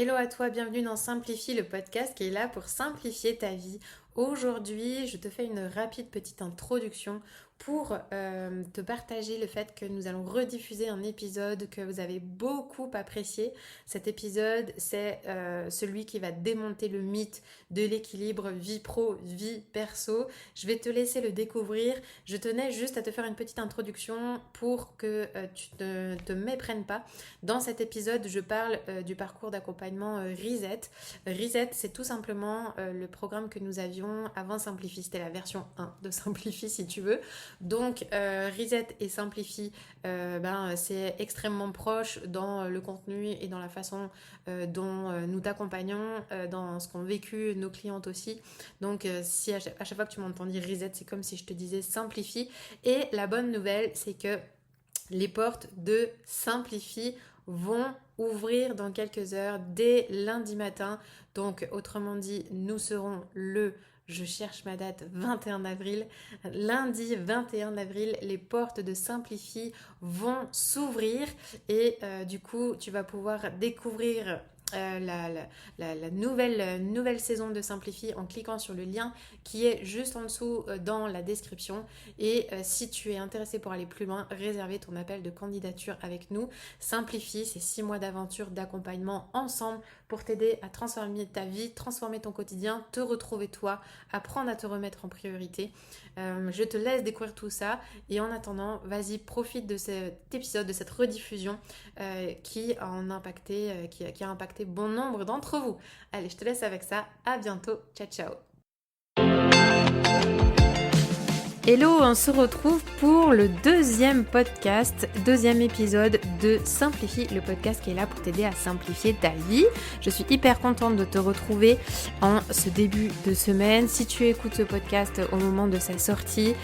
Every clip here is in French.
Hello à toi, bienvenue dans Simplifie, le podcast qui est là pour simplifier ta vie. Aujourd'hui, je te fais une rapide petite introduction pour te partager le fait que nous allons rediffuser un épisode que vous avez beaucoup apprécié. Cet épisode, c'est celui qui va démonter le mythe de l'équilibre vie pro, vie perso. Je vais te laisser le découvrir. Je tenais juste à te faire une petite introduction pour que tu ne te méprennes pas. Dans cet épisode, je parle du parcours d'accompagnement Reset. Reset, c'est tout simplement le programme que nous avions avant Simplify. C'était la version 1 de Simplify si tu veux. Donc Reset et Simplify, c'est extrêmement proche dans le contenu et dans la façon dont nous t'accompagnons, dans ce qu'ont vécu nos clientes aussi. Donc si à chaque fois que tu m'entends dire Reset, c'est comme si je te disais Simplify. Et la bonne nouvelle, c'est que les portes de Simplify vont ouvrir dans quelques heures, dès lundi matin. Donc, autrement dit, nous serons je cherche ma date, 21 avril. Lundi 21 avril, les portes de Simplify vont s'ouvrir et du coup, tu vas pouvoir découvrir la nouvelle saison de Simplify en cliquant sur le lien qui est juste en dessous dans la description. Et si tu es intéressé pour aller plus loin, réservez ton appel de candidature avec nous. Simplify, c'est 6 mois d'aventure, d'accompagnement ensemble pour t'aider à transformer ta vie, transformer ton quotidien, te retrouver toi, apprendre à te remettre en priorité. Je te laisse découvrir tout ça et en attendant, vas-y, profite de cet épisode, de cette rediffusion qui a impacté bon nombre d'entre vous. Allez, je te laisse avec ça. À bientôt. Ciao, ciao. Hello, on se retrouve pour le deuxième épisode de Simplifie, le podcast qui est là pour t'aider à simplifier ta vie. Je suis hyper contente de te retrouver en ce début de semaine. Si tu écoutes ce podcast au moment de sa sortie,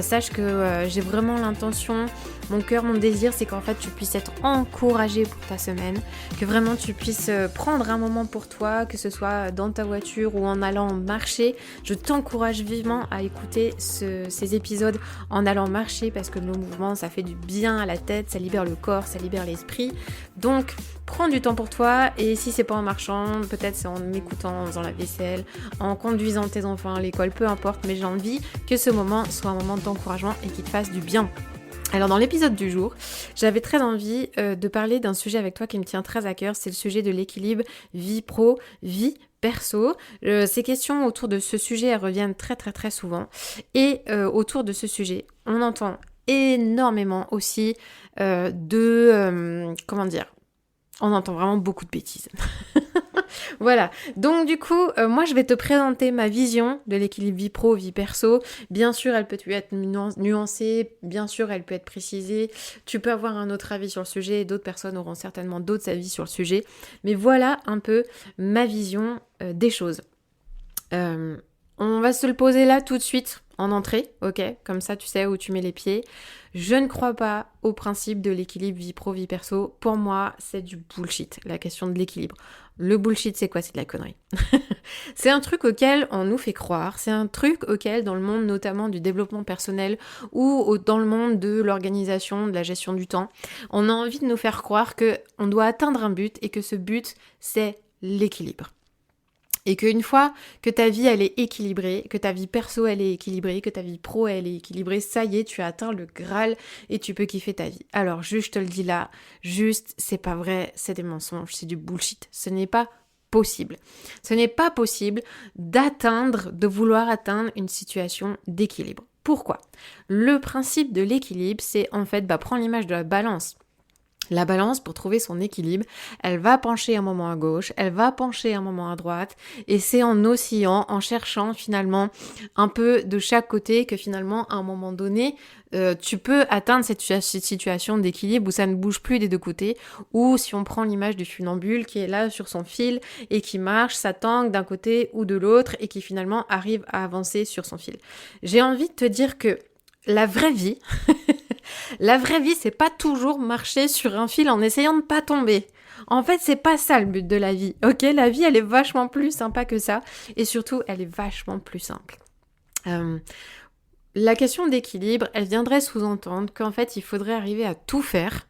sache que j'ai vraiment l'intention, mon cœur, mon désir, c'est qu'en fait tu puisses être encouragé pour ta semaine, que vraiment tu puisses prendre un moment pour toi, que ce soit dans ta voiture ou en allant marcher. Je t'encourage vivement à écouter ces épisodes en allant marcher parce que le mouvement, ça fait du bien à la tête, ça libère le corps, ça libère l'esprit. Donc, prends du temps pour toi et si c'est pas en marchant, peut-être c'est en m'écoutant, en faisant la vaisselle, en conduisant tes enfants à l'école, peu importe, mais j'ai envie que ce moment soit un moment d'encouragement et qu'il te fasse du bien. Alors dans l'épisode du jour, j'avais très envie de parler d'un sujet avec toi qui me tient très à cœur, c'est le sujet de l'équilibre vie pro, vie perso. Ces questions autour de ce sujet, elles reviennent très très très souvent. Et autour de ce sujet, on entend énormément aussi on entend vraiment beaucoup de bêtises. Voilà, donc du coup, moi je vais te présenter ma vision de l'équilibre vie pro, vie perso. Bien sûr, elle peut être nuancée, bien sûr, elle peut être précisée. Tu peux avoir un autre avis sur le sujet, d'autres personnes auront certainement d'autres avis sur le sujet. Mais voilà un peu ma vision des choses. On va se le poser là tout de suite en entrée, ok? Comme ça, tu sais où tu mets les pieds. Je ne crois pas au principe de l'équilibre vie pro, vie perso. Pour moi, c'est du bullshit, la question de l'équilibre. Le bullshit, c'est quoi? C'est de la connerie. C'est un truc auquel on nous fait croire. C'est un truc auquel, dans le monde notamment du développement personnel ou dans le monde de l'organisation, de la gestion du temps, on a envie de nous faire croire qu'on doit atteindre un but et que ce but, c'est l'équilibre. Et qu'une fois que ta vie elle est équilibrée, que ta vie perso elle est équilibrée, que ta vie pro elle est équilibrée, ça y est, tu as atteint le Graal et tu peux kiffer ta vie. Alors juste, je te le dis là, c'est pas vrai, c'est des mensonges, c'est du bullshit. Ce n'est pas possible. Ce n'est pas possible de vouloir atteindre une situation d'équilibre. Pourquoi? Le principe de l'équilibre, c'est en fait, prends l'image de la balance. La balance, pour trouver son équilibre, elle va pencher un moment à gauche, elle va pencher un moment à droite, et c'est en oscillant, en cherchant finalement un peu de chaque côté que finalement, à un moment donné, tu peux atteindre cette situation d'équilibre où ça ne bouge plus des deux côtés, ou si on prend l'image du funambule qui est là sur son fil et qui marche, ça tangue d'un côté ou de l'autre, et qui finalement arrive à avancer sur son fil. J'ai envie de te dire que la vraie vie... La vraie vie, c'est pas toujours marcher sur un fil en essayant de pas tomber. En fait, c'est pas ça le but de la vie, ok? La vie, elle est vachement plus sympa que ça. Et surtout, elle est vachement plus simple. La question d'équilibre, elle viendrait sous-entendre qu'en fait, il faudrait arriver à tout faire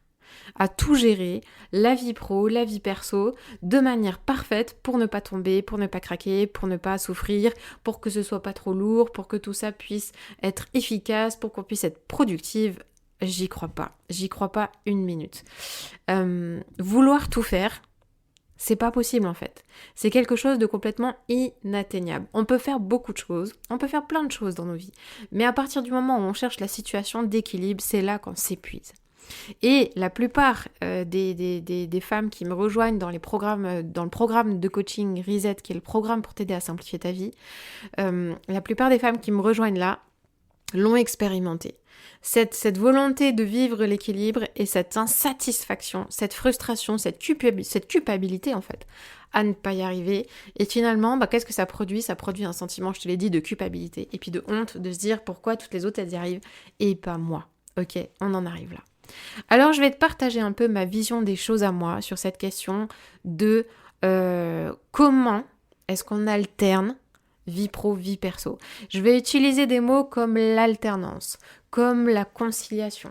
à tout gérer, la vie pro, la vie perso, de manière parfaite pour ne pas tomber, pour ne pas craquer, pour ne pas souffrir, pour que ce soit pas trop lourd, pour que tout ça puisse être efficace, pour qu'on puisse être productive. J'y crois pas une minute. Vouloir tout faire, c'est pas possible en fait. C'est quelque chose de complètement inatteignable. On peut faire beaucoup de choses, on peut faire plein de choses dans nos vies, mais à partir du moment où on cherche la situation d'équilibre, c'est là qu'on s'épuise. Et la plupart des femmes qui me rejoignent dans le programme de coaching Reset, qui est le programme pour t'aider à simplifier ta vie, la plupart des femmes qui me rejoignent là l'ont expérimenté. Cette volonté de vivre l'équilibre et cette insatisfaction, cette frustration, cette culpabilité en fait, à ne pas y arriver. Et finalement, qu'est-ce que ça produit ? Ça produit un sentiment, je te l'ai dit, de culpabilité et puis de honte, de se dire pourquoi toutes les autres elles y arrivent et pas moi. Ok, on en arrive là. Alors je vais te partager un peu ma vision des choses à moi sur cette question de comment est-ce qu'on alterne vie pro, vie perso. Je vais utiliser des mots comme l'alternance, comme la conciliation.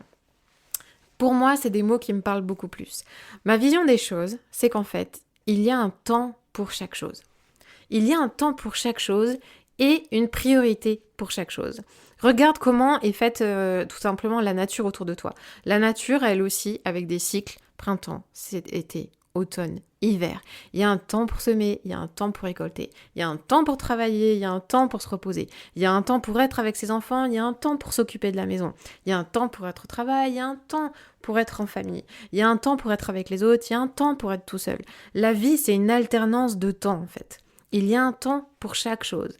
Pour moi, c'est des mots qui me parlent beaucoup plus. Ma vision des choses, c'est qu'en fait, il y a un temps pour chaque chose. Il y a un temps pour chaque chose et une priorité pour chaque chose. Regarde comment est faite tout simplement la nature autour de toi. La nature, elle aussi, avec des cycles, printemps, été, automne, hiver. Il y a un temps pour semer, il y a un temps pour récolter, il y a un temps pour travailler, il y a un temps pour se reposer, il y a un temps pour être avec ses enfants, il y a un temps pour s'occuper de la maison, il y a un temps pour être au travail, il y a un temps pour être en famille, il y a un temps pour être avec les autres, il y a un temps pour être tout seul. La vie, c'est une alternance de temps en fait. Il y a un temps pour chaque chose.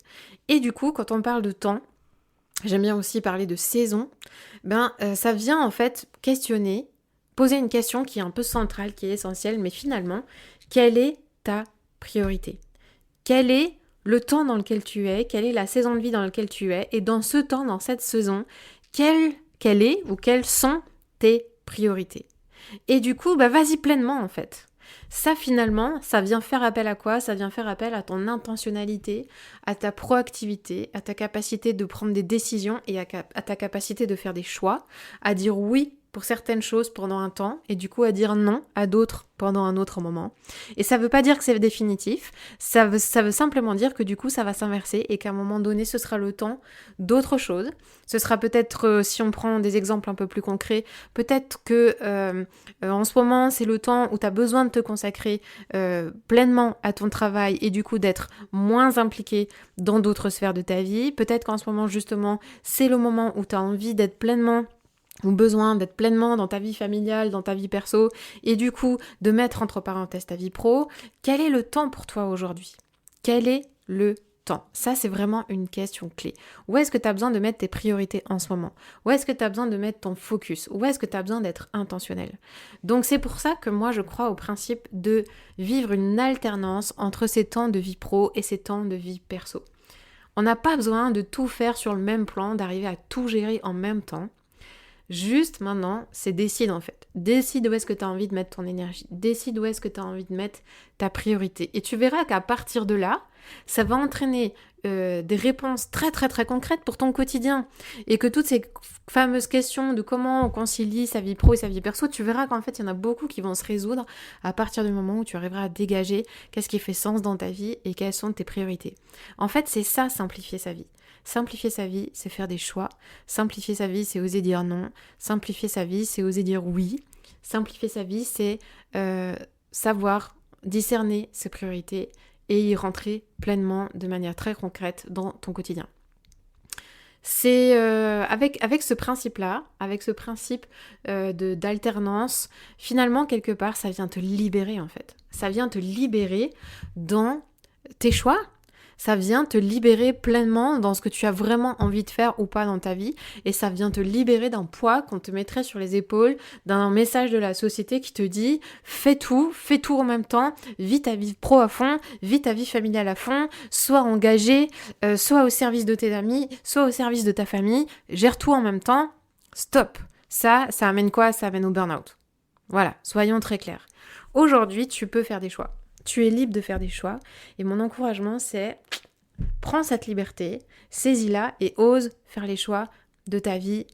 Et du coup, quand on parle de temps, j'aime bien aussi parler de saison, ça vient en fait questionner, poser une question qui est un peu centrale, qui est essentielle, mais finalement, quelle est ta priorité ? Quel est le temps dans lequel tu es ? Quelle est la saison de vie dans laquelle tu es ? Et dans ce temps, dans cette saison, quelle est ou quelles sont tes priorités ? Et du coup, vas-y pleinement en fait. Ça finalement, ça vient faire appel à quoi ? Ça vient faire appel à ton intentionnalité, à ta proactivité, à ta capacité de prendre des décisions et à ta capacité de faire des choix, à dire oui pour certaines choses pendant un temps et du coup à dire non à d'autres pendant un autre moment. Et ça veut pas dire que c'est définitif, ça veut simplement dire que du coup ça va s'inverser et qu'à un moment donné ce sera le temps d'autre chose. Ce sera peut-être, si on prend des exemples un peu plus concrets, peut-être que en ce moment c'est le temps où tu as besoin de te consacrer pleinement à ton travail et du coup d'être moins impliqué dans d'autres sphères de ta vie. Peut-être qu'en ce moment justement c'est le moment où tu as envie d'être pleinement ou besoin d'être pleinement dans ta vie familiale, dans ta vie perso, et du coup de mettre entre parenthèses ta vie pro. Quel est le temps pour toi aujourd'hui ? Quel est le temps ? Ça, c'est vraiment une question clé. Où est-ce que tu as besoin de mettre tes priorités en ce moment ? Où est-ce que tu as besoin de mettre ton focus ? Où est-ce que tu as besoin d'être intentionnel ? Donc c'est pour ça que moi je crois au principe de vivre une alternance entre ces temps de vie pro et ces temps de vie perso. On n'a pas besoin de tout faire sur le même plan, d'arriver à tout gérer en même temps. Juste maintenant, c'est décide en fait. Décide où est-ce que tu as envie de mettre ton énergie. Décide où est-ce que tu as envie de mettre ta priorité. Et tu verras qu'à partir de là, ça va entraîner des réponses très très très concrètes pour ton quotidien. Et que toutes ces fameuses questions de comment on concilie sa vie pro et sa vie perso, tu verras qu'en fait, il y en a beaucoup qui vont se résoudre à partir du moment où tu arriveras à dégager qu'est-ce qui fait sens dans ta vie et quelles sont tes priorités. En fait, c'est ça, simplifier sa vie. Simplifier sa vie, c'est faire des choix. Simplifier sa vie, c'est oser dire non. Simplifier sa vie, c'est oser dire oui. Simplifier sa vie, c'est savoir discerner ses priorités et y rentrer pleinement de manière très concrète dans ton quotidien. C'est avec ce principe-là, avec ce principe d'alternance, finalement, quelque part, ça vient te libérer en fait. Ça vient te libérer dans tes choix. Ça vient te libérer pleinement dans ce que tu as vraiment envie de faire ou pas dans ta vie. Et ça vient te libérer d'un poids qu'on te mettrait sur les épaules, d'un message de la société qui te dit « fais tout en même temps, vis ta vie pro à fond, vis ta vie familiale à fond, sois engagé, sois au service de tes amis, sois au service de ta famille, gère tout en même temps, stop ». Ça amène quoi ? Ça amène au burn-out. Voilà, soyons très clairs. Aujourd'hui, tu peux faire des choix. Tu es libre de faire des choix et mon encouragement c'est prends cette liberté, saisis-la et ose faire les choix de ta vie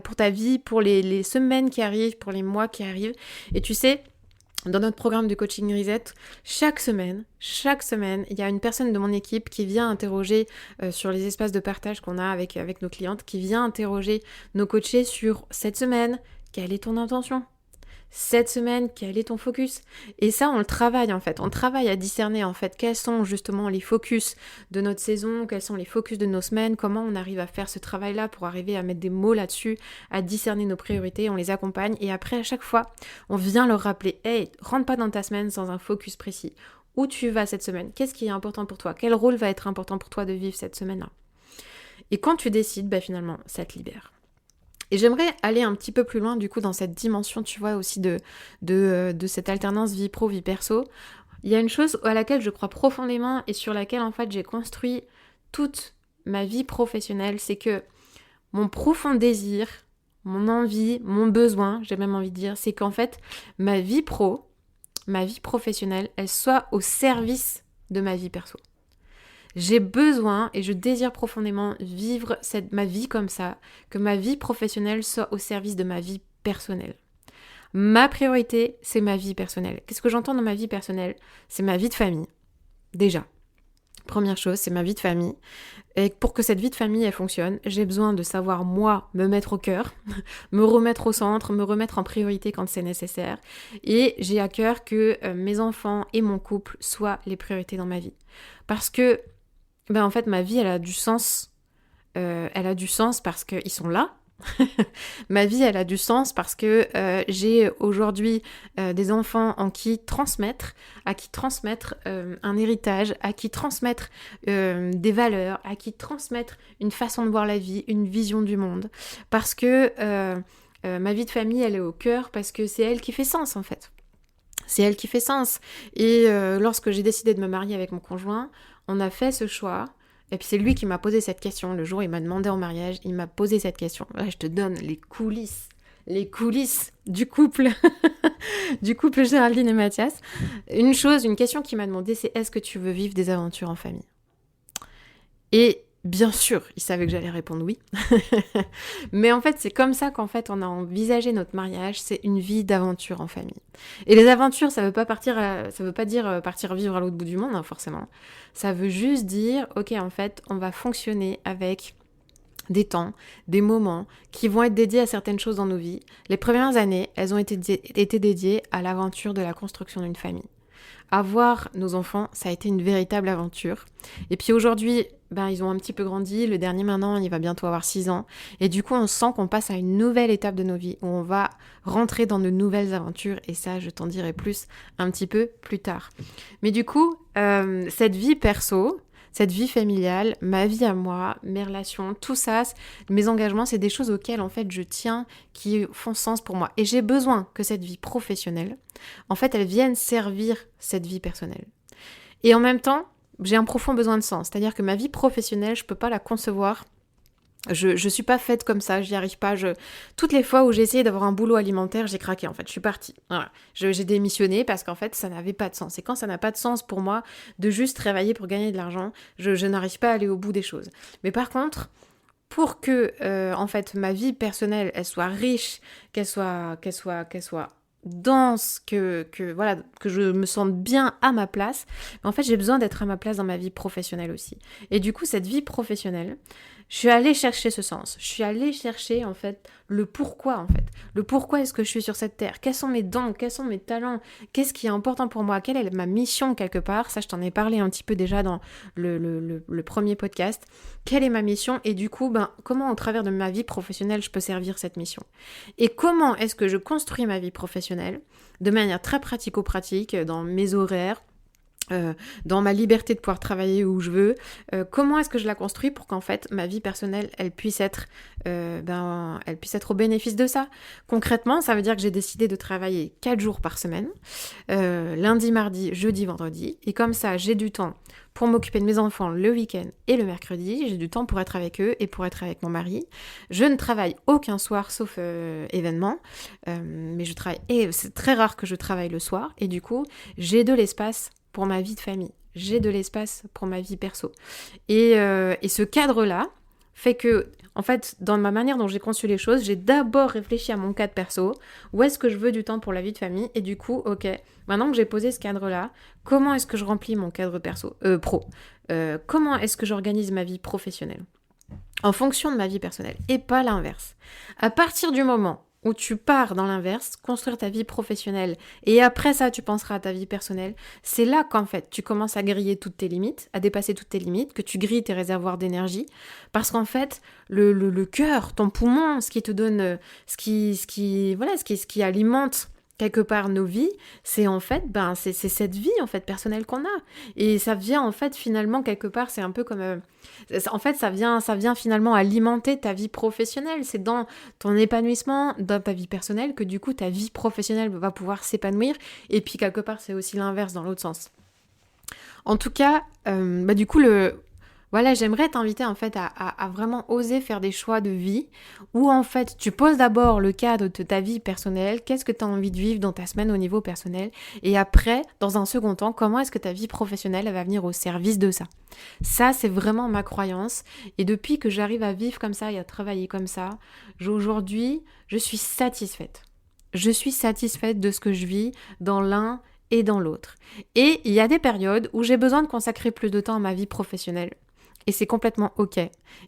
pour ta vie, pour les semaines qui arrivent, pour les mois qui arrivent. Et tu sais, dans notre programme de coaching Reset, chaque semaine, il y a une personne de mon équipe qui vient interroger sur les espaces de partage qu'on a avec nos clientes, qui vient interroger nos coachés sur cette semaine, quelle est ton intention ? Cette semaine, quel est ton focus ? Et ça, on le travaille en fait. On travaille à discerner en fait quels sont justement les focus de notre saison, quels sont les focus de nos semaines, comment on arrive à faire ce travail-là pour arriver à mettre des mots là-dessus, à discerner nos priorités, on les accompagne. Et après, à chaque fois, on vient leur rappeler, hey, rentre pas dans ta semaine sans un focus précis. Où tu vas cette semaine ? Qu'est-ce qui est important pour toi ? Quel rôle va être important pour toi de vivre cette semaine-là ? Et quand tu décides, finalement, ça te libère. Et j'aimerais aller un petit peu plus loin du coup dans cette dimension, tu vois, aussi de cette alternance vie pro, vie perso. Il y a une chose à laquelle je crois profondément et sur laquelle en fait j'ai construit toute ma vie professionnelle, c'est que mon profond désir, mon envie, mon besoin, j'ai même envie de dire, c'est qu'en fait ma vie professionnelle, elle soit au service de ma vie perso. J'ai besoin et je désire profondément vivre ma vie comme ça, que ma vie professionnelle soit au service de ma vie personnelle. Ma priorité, c'est ma vie personnelle. Qu'est-ce que j'entends dans ma vie personnelle ? C'est ma vie de famille. Déjà, première chose, c'est ma vie de famille. Et pour que cette vie de famille, elle fonctionne, j'ai besoin de savoir, moi, me mettre au cœur, me remettre au centre, me remettre en priorité quand c'est nécessaire. Et j'ai à cœur que mes enfants et mon couple soient les priorités dans ma vie. Parce que en fait, ma vie, elle a du sens. Elle a du sens parce qu'ils sont là. Ma vie, elle a du sens parce que j'ai aujourd'hui des enfants à qui transmettre un héritage, à qui transmettre des valeurs, à qui transmettre une façon de voir la vie, une vision du monde. Parce que ma vie de famille, elle est au cœur parce que c'est elle qui fait sens, en fait. C'est elle qui fait sens. Et lorsque j'ai décidé de me marier avec mon conjoint, on a fait ce choix. Et puis c'est lui qui m'a posé cette question. Le jour où il m'a demandé en mariage, il m'a posé cette question. Là, je te donne les coulisses du couple, du couple Géraldine et Mathias. Une question qu'il m'a demandé, c'est est-ce que tu veux vivre des aventures en famille ? Et bien sûr, il savait que j'allais répondre oui. Mais en fait, c'est comme ça qu'en fait, on a envisagé notre mariage, c'est une vie d'aventure en famille. Et les aventures, ça veut pas dire partir vivre à l'autre bout du monde, hein, forcément. Ça veut juste dire, ok, en fait, on va fonctionner avec des temps, des moments qui vont être dédiés à certaines choses dans nos vies. Les premières années, elles ont été dédiées à l'aventure de la construction d'une famille. Avoir nos enfants, ça a été une véritable aventure. Et puis aujourd'hui, ils ont un petit peu grandi. Le dernier maintenant, il va bientôt avoir 6 ans. Et du coup, on sent qu'on passe à une nouvelle étape de nos vies où on va rentrer dans de nouvelles aventures. Et ça, je t'en dirai plus un petit peu plus tard. Mais du coup, cette vie perso, cette vie familiale, ma vie à moi, mes relations, tout ça, mes engagements, c'est des choses auxquelles en fait je tiens, qui font sens pour moi. Et j'ai besoin que cette vie professionnelle, en fait, elle vienne servir cette vie personnelle. Et en même temps, j'ai un profond besoin de sens. C'est-à-dire que ma vie professionnelle, je peux pas la concevoir. Je suis pas faite comme ça, j'y arrive pas. Toutes les fois où j'ai essayé d'avoir un boulot alimentaire, j'ai craqué en fait, je suis partie. Voilà. J'ai démissionné parce qu'en fait, ça n'avait pas de sens. Et quand ça n'a pas de sens pour moi de juste travailler pour gagner de l'argent, je n'arrive pas à aller au bout des choses. Mais par contre, pour que en fait ma vie personnelle, elle soit riche, qu'elle soit dense, que je me sente bien à ma place, en fait, j'ai besoin d'être à ma place dans ma vie professionnelle aussi. Et du coup, cette vie professionnelle, je suis allée chercher ce sens. Je suis allée chercher, en fait, le pourquoi, en fait. Le pourquoi est-ce que je suis sur cette terre ? Quels sont mes dons ? Quels sont mes talents ? Qu'est-ce qui est important pour moi ? Quelle est ma mission, quelque part ? Ça, je t'en ai parlé un petit peu déjà dans le premier podcast. Quelle est ma mission ? Et du coup, comment, au travers de ma vie professionnelle, je peux servir cette mission ? Et comment est-ce que je construis ma vie professionnelle de manière très pratico-pratique, dans mes horaires, dans ma liberté de pouvoir travailler où je veux, comment est-ce que je la construis pour qu'en fait ma vie personnelle elle puisse être au bénéfice de ça. Concrètement, ça veut dire que j'ai décidé de travailler 4 jours par semaine, lundi, mardi, jeudi, vendredi, et comme ça j'ai du temps pour m'occuper de mes enfants le week-end et le mercredi, j'ai du temps pour être avec eux et pour être avec mon mari. Je ne travaille aucun soir sauf événement, mais je travaille, et c'est très rare que je travaille le soir, et du coup j'ai de l'espace pour ma vie de famille, j'ai de l'espace pour ma vie perso. Et ce cadre-là fait que, En fait, dans ma manière dont j'ai conçu les choses, j'ai d'abord réfléchi à mon cadre perso, où est-ce que je veux du temps pour la vie de famille, et du coup, ok, maintenant que j'ai posé ce cadre-là, comment est-ce que je remplis mon cadre pro? Comment est-ce que j'organise ma vie professionnelle en fonction de ma vie personnelle, et pas l'inverse. À partir du moment où tu pars dans l'inverse, construire ta vie professionnelle, et après ça, tu penseras à ta vie personnelle, c'est là qu'en fait, tu commences à griller toutes tes limites, à dépasser toutes tes limites, que tu grilles tes réservoirs d'énergie, parce qu'en fait, le cœur, ton poumon, ce qui te donne, ce qui alimente quelque part nos vies, c'est en fait, c'est cette vie en fait personnelle qu'on a, et ça vient en fait finalement quelque part, c'est un peu comme en fait, ça vient finalement alimenter ta vie professionnelle. C'est dans ton épanouissement, dans ta vie personnelle, que du coup, ta vie professionnelle va pouvoir s'épanouir. Et puis, quelque part, c'est aussi l'inverse dans l'autre sens. En tout cas, du coup, voilà, j'aimerais t'inviter en fait à vraiment oser faire des choix de vie où en fait tu poses d'abord le cadre de ta vie personnelle, qu'est-ce que tu as envie de vivre dans ta semaine au niveau personnel, et après, dans un second temps, comment est-ce que ta vie professionnelle elle va venir au service de ça. Ça, c'est vraiment ma croyance, et depuis que j'arrive à vivre comme ça et à travailler comme ça, aujourd'hui, je suis satisfaite. Je suis satisfaite de ce que je vis dans l'un et dans l'autre. Et il y a des périodes où j'ai besoin de consacrer plus de temps à ma vie professionnelle. Et c'est complètement ok.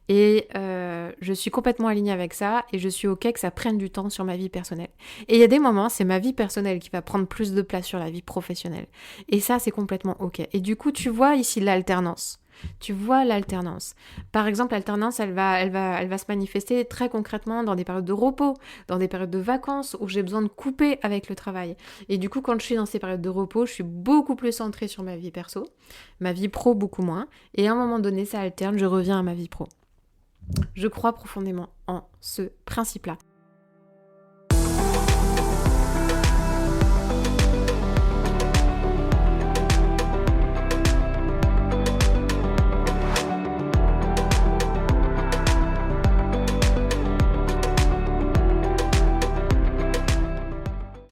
Et je suis complètement alignée avec ça et je suis ok que ça prenne du temps sur ma vie personnelle. Et il y a des moments, c'est ma vie personnelle qui va prendre plus de place sur la vie professionnelle. Et ça, c'est complètement ok. Et du coup, tu vois ici l'alternance. Tu vois l'alternance. Par exemple, l'alternance, elle va se manifester très concrètement dans des périodes de repos, dans des périodes de vacances où j'ai besoin de couper avec le travail. Et du coup, quand je suis dans ces périodes de repos, je suis beaucoup plus centrée sur ma vie perso, ma vie pro beaucoup moins. Et à un moment donné, ça alterne, je reviens à ma vie pro. Je crois profondément en ce principe-là.